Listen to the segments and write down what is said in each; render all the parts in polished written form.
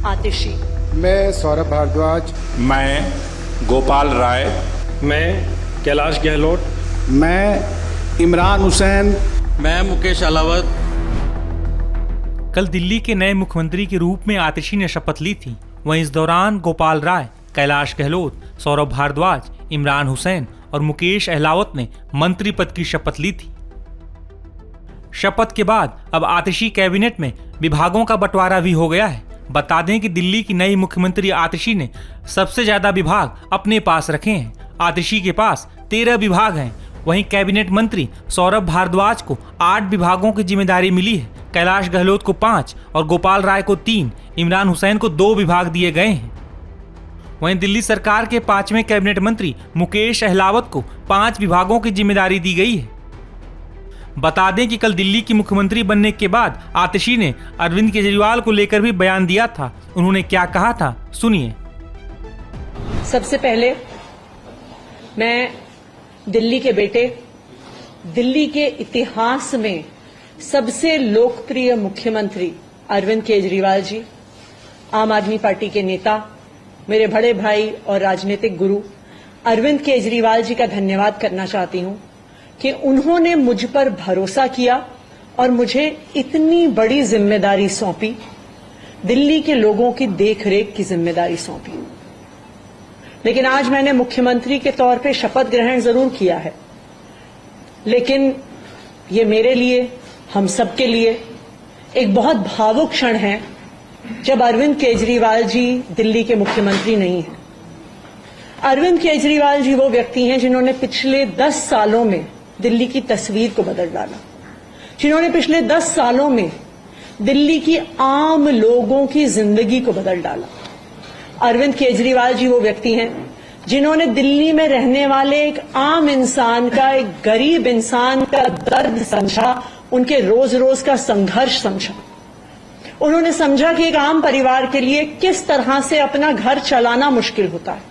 आतिशी। मैं सौरभ भारद्वाज। मैं गोपाल राय। मैं कैलाश गहलोत। मैं इमरान हुसैन। मैं मुकेश अलावत। कल दिल्ली के नए मुख्यमंत्री के रूप में आतिशी ने शपथ ली थी। वहीं इस दौरान गोपाल राय, कैलाश गहलोत, सौरभ भारद्वाज, इमरान हुसैन और मुकेश अहलावत ने मंत्री पद की शपथ ली थी। शपथ के बाद अब आतिशी कैबिनेट में विभागों का बंटवारा भी हो गया है। बता दें कि दिल्ली की नई मुख्यमंत्री आतिशी ने सबसे ज्यादा विभाग अपने पास रखे हैं। आतिशी के पास 13 विभाग हैं। वहीं कैबिनेट मंत्री सौरभ भारद्वाज को 8 विभागों की जिम्मेदारी मिली है। कैलाश गहलोत को 5 और गोपाल राय को 3, इमरान हुसैन को 2 विभाग दिए गए हैं। वहीं दिल्ली सरकार के 5वें कैबिनेट मंत्री मुकेश अहलावत को 5 विभागों की जिम्मेदारी दी गई है। बता दें कि कल दिल्ली की मुख्यमंत्री बनने के बाद आतिशी ने अरविंद केजरीवाल को लेकर भी बयान दिया था। उन्होंने क्या कहा था, सुनिए। सबसे पहले मैं दिल्ली के बेटे, दिल्ली के इतिहास में सबसे लोकप्रिय मुख्यमंत्री अरविंद केजरीवाल जी, आम आदमी पार्टी के नेता, मेरे बड़े भाई और राजनीतिक गुरु अरविंद केजरीवाल जी का धन्यवाद करना चाहती हूं कि उन्होंने मुझ पर भरोसा किया और मुझे इतनी बड़ी जिम्मेदारी सौंपी, दिल्ली के लोगों की देखरेख की जिम्मेदारी सौंपी। लेकिन आज मैंने मुख्यमंत्री के तौर पे शपथ ग्रहण जरूर किया है, लेकिन ये मेरे लिए, हम सबके लिए एक बहुत भावुक क्षण है जब अरविंद केजरीवाल जी दिल्ली के मुख्यमंत्री नहीं हैं। अरविंद केजरीवाल जी वो व्यक्ति हैं जिन्होंने पिछले 10 सालों में दिल्ली की तस्वीर को बदल डाला, जिन्होंने पिछले 10 सालों में दिल्ली की आम लोगों की जिंदगी को बदल डाला। अरविंद केजरीवाल जी वो व्यक्ति हैं जिन्होंने दिल्ली में रहने वाले एक आम इंसान का, एक गरीब इंसान का दर्द समझा, उनके रोज रोज का संघर्ष समझा। उन्होंने समझा कि एक आम परिवार के लिए किस तरह से अपना घर चलाना मुश्किल होता है।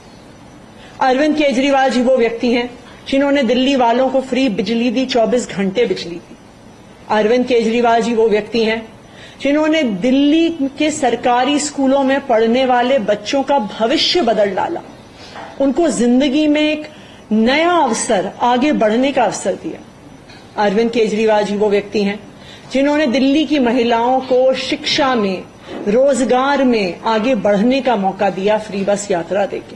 अरविंद केजरीवाल जी वो व्यक्ति हैं जिन्होंने दिल्ली वालों को फ्री बिजली दी, 24 घंटे बिजली दी। अरविंद केजरीवाल जी वो व्यक्ति हैं जिन्होंने दिल्ली के सरकारी स्कूलों में पढ़ने वाले बच्चों का भविष्य बदल डाला, उनको जिंदगी में एक नया अवसर, आगे बढ़ने का अवसर दिया। अरविंद केजरीवाल जी वो व्यक्ति हैं जिन्होंने दिल्ली की महिलाओं को शिक्षा में, रोजगार में आगे बढ़ने का मौका दिया, फ्री बस यात्रा देके।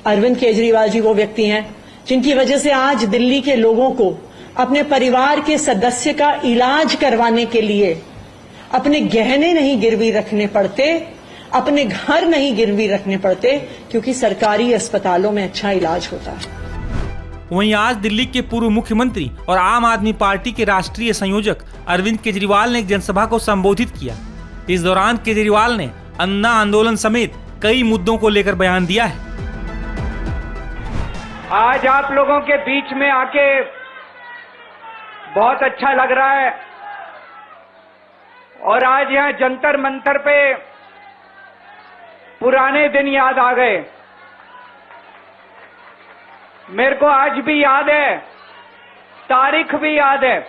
अरविंद केजरीवाल जी वो व्यक्ति हैं जिनकी वजह से आज दिल्ली के लोगों को अपने परिवार के सदस्य का इलाज करवाने के लिए अपने गहने नहीं गिरवी रखने पड़ते, अपने घर नहीं गिरवी रखने पड़ते, क्योंकि सरकारी अस्पतालों में अच्छा इलाज होता है। वहीं आज दिल्ली के पूर्व मुख्यमंत्री और आम आदमी पार्टी के राष्ट्रीय संयोजक अरविंद केजरीवाल ने एक जनसभा को संबोधित किया। इस दौरान केजरीवाल ने अन्ना आंदोलन समेत कई मुद्दों को लेकर बयान दिया है। आज आप लोगों के बीच में आके बहुत अच्छा लग रहा है और आज यहां जंतर मंतर पे पुराने दिन याद आ गए। मेरे को आज भी याद है, तारीख भी याद है,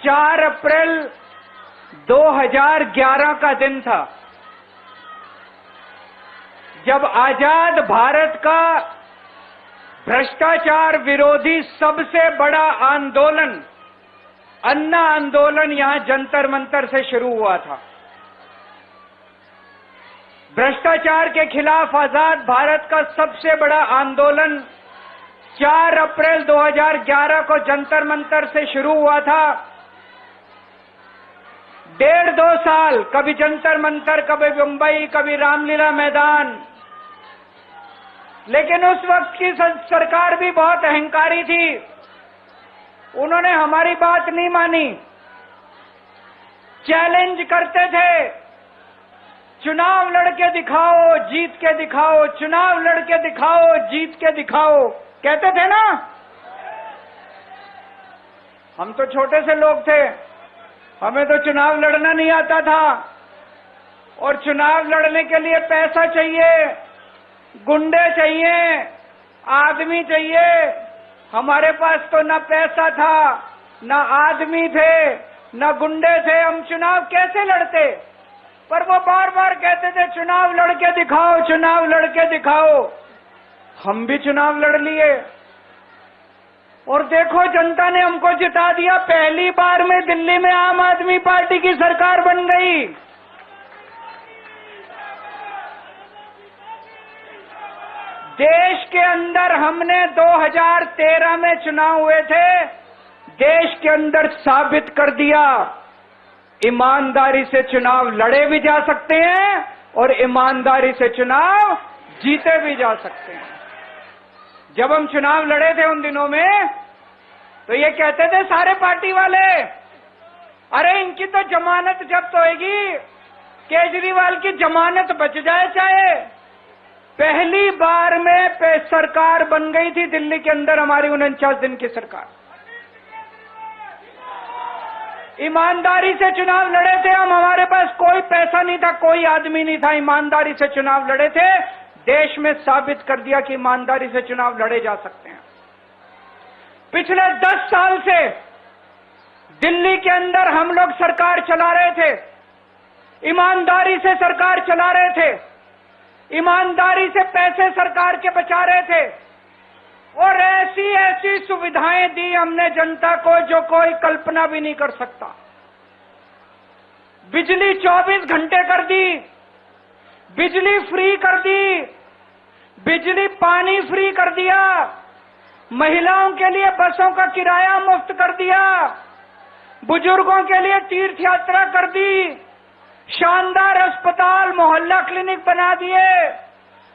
4 अप्रैल 2011 का दिन था जब आजाद भारत का भ्रष्टाचार विरोधी सबसे बड़ा आंदोलन, अन्ना आंदोलन, यहां जंतर मंतर से शुरू हुआ था। भ्रष्टाचार के खिलाफ आजाद भारत का सबसे बड़ा आंदोलन 4 अप्रैल 2011 को जंतर मंतर से शुरू हुआ था। 1.5-2 साल, कभी जंतर मंतर, कभी मुंबई, कभी रामलीला मैदान। लेकिन उस वक्त की सरकार भी बहुत अहंकारी थी, उन्होंने हमारी बात नहीं मानी, चैलेंज करते थे, चुनाव लड़के दिखाओ, जीत के दिखाओ, चुनाव लड़के दिखाओ, जीत के दिखाओ, कहते थे ना। हम तो छोटे से लोग थे, हमें तो चुनाव लड़ना नहीं आता था, और चुनाव लड़ने के लिए पैसा चाहिए, गुंडे चाहिए, आदमी चाहिए। हमारे पास तो ना पैसा था, ना आदमी थे, ना गुंडे थे, हम चुनाव कैसे लड़ते? पर वो बार बार कहते थे चुनाव लड़के दिखाओ, चुनाव लड़के दिखाओ। हम भी चुनाव लड़ लिए और देखो जनता ने हमको जिता दिया। पहली बार में दिल्ली में आम आदमी पार्टी की सरकार बन गई। देश के अंदर हमने 2013 में चुनाव हुए थे, देश के अंदर साबित कर दिया ईमानदारी से चुनाव लड़े भी जा सकते हैं और ईमानदारी से चुनाव जीते भी जा सकते हैं। जब हम चुनाव लड़े थे उन दिनों में तो ये कहते थे सारे पार्टी वाले, अरे इनकी तो जमानत जब्त होएगी, केजरीवाल की जमानत बच जाए चाहे। पहली बार में सरकार बन गई थी दिल्ली के अंदर हमारी 49 दिन की सरकार। ईमानदारी से चुनाव लड़े थे हम, हमारे पास कोई पैसा नहीं था, कोई आदमी नहीं था, ईमानदारी से चुनाव लड़े थे। देश में साबित कर दिया कि ईमानदारी से चुनाव लड़े जा सकते हैं। पिछले 10 साल से दिल्ली के अंदर हम लोग सरकार चला रहे थे, ईमानदारी से सरकार चला रहे थे, ईमानदारी से पैसे सरकार के बचा रहे थे और ऐसी ऐसी सुविधाएं दी हमने जनता को जो कोई कल्पना भी नहीं कर सकता। बिजली 24 घंटे कर दी, बिजली फ्री कर दी, बिजली पानी फ्री कर दिया, महिलाओं के लिए बसों का किराया मुफ्त कर दिया, बुजुर्गों के लिए तीर्थ यात्रा कर दी, शानदार अस्पताल मोहल्ला क्लिनिक बना दिए,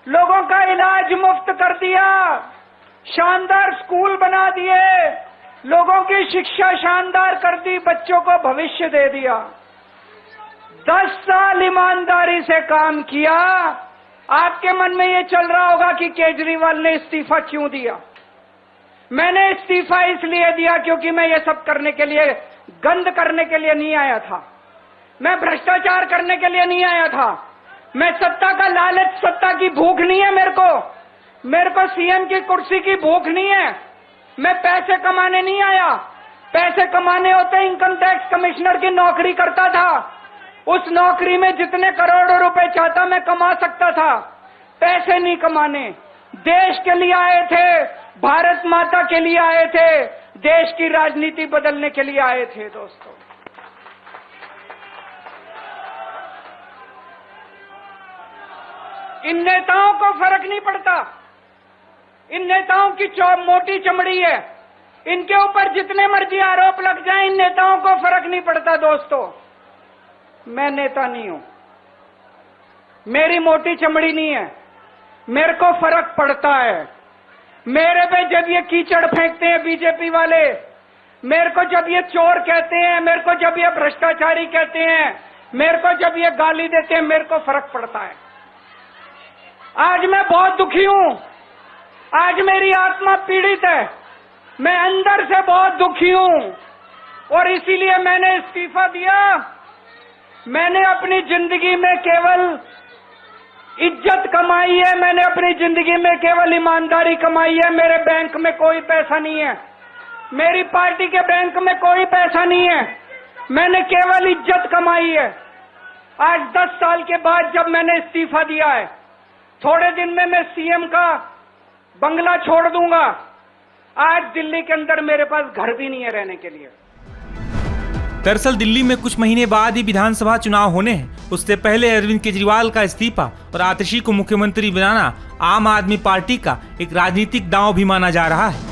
लोगों का इलाज मुफ्त कर दिया, शानदार स्कूल बना दिए, लोगों की शिक्षा शानदार कर दी, बच्चों को भविष्य दे दिया। 10 साल ईमानदारी से काम किया। आपके मन में ये चल रहा होगा कि केजरीवाल ने इस्तीफा क्यों दिया। मैंने इस्तीफा इसलिए दिया क्योंकि मैं ये सब करने के लिए, गंद करने के लिए नहीं आया था, मैं भ्रष्टाचार करने के लिए नहीं आया था, मैं सत्ता का लालच, सत्ता की भूख नहीं है मेरे को सीएम की कुर्सी की भूख नहीं है। मैं पैसे कमाने नहीं आया, पैसे कमाने होते इनकम टैक्स कमिश्नर की नौकरी करता था, उस नौकरी में जितने करोड़ों रुपए चाहता मैं कमा सकता था। पैसे नहीं कमाने, देश के लिए आए थे, भारत माता के लिए आए थे, देश की राजनीति बदलने के लिए आए थे। दोस्तों, इन नेताओं को फर्क नहीं पड़ता, इन नेताओं की मोटी चमड़ी है, इनके ऊपर जितने मर्जी आरोप लग जाएं, इन नेताओं को फर्क नहीं पड़ता। दोस्तों, मैं नेता नहीं हूं, मेरी मोटी चमड़ी नहीं है, मेरे को फर्क पड़ता है। मेरे पे जब ये कीचड़ फेंकते हैं बीजेपी वाले, मेरे को जब ये चोर कहते हैं, मेरे को जब ये भ्रष्टाचारी कहते हैं, मेरे को जब ये गाली देते हैं, मेरे को फर्क पड़ता है। आज मैं बहुत दुखी हूं, आज मेरी आत्मा पीड़ित है, मैं अंदर से बहुत दुखी हूं और इसीलिए मैंने इस्तीफा दिया। मैंने अपनी जिंदगी में केवल इज्जत कमाई है, मैंने अपनी जिंदगी में केवल ईमानदारी कमाई है। मेरे बैंक में कोई पैसा नहीं है, मेरी पार्टी के बैंक में कोई पैसा नहीं है, मैंने केवल इज्जत कमाई है। आज 10 साल के बाद जब मैंने इस्तीफा दिया है, थोड़े दिन में मैं सीएम का बंगला छोड़ दूंगा। आज दिल्ली के अंदर मेरे पास घर भी नहीं है रहने के लिए। दरअसल दिल्ली में कुछ महीने बाद ही विधानसभा चुनाव होने हैं। उससे पहले अरविंद केजरीवाल का इस्तीफा और आतिशी को मुख्यमंत्री बनाना आम आदमी पार्टी का एक राजनीतिक दांव भी माना जा रहा है।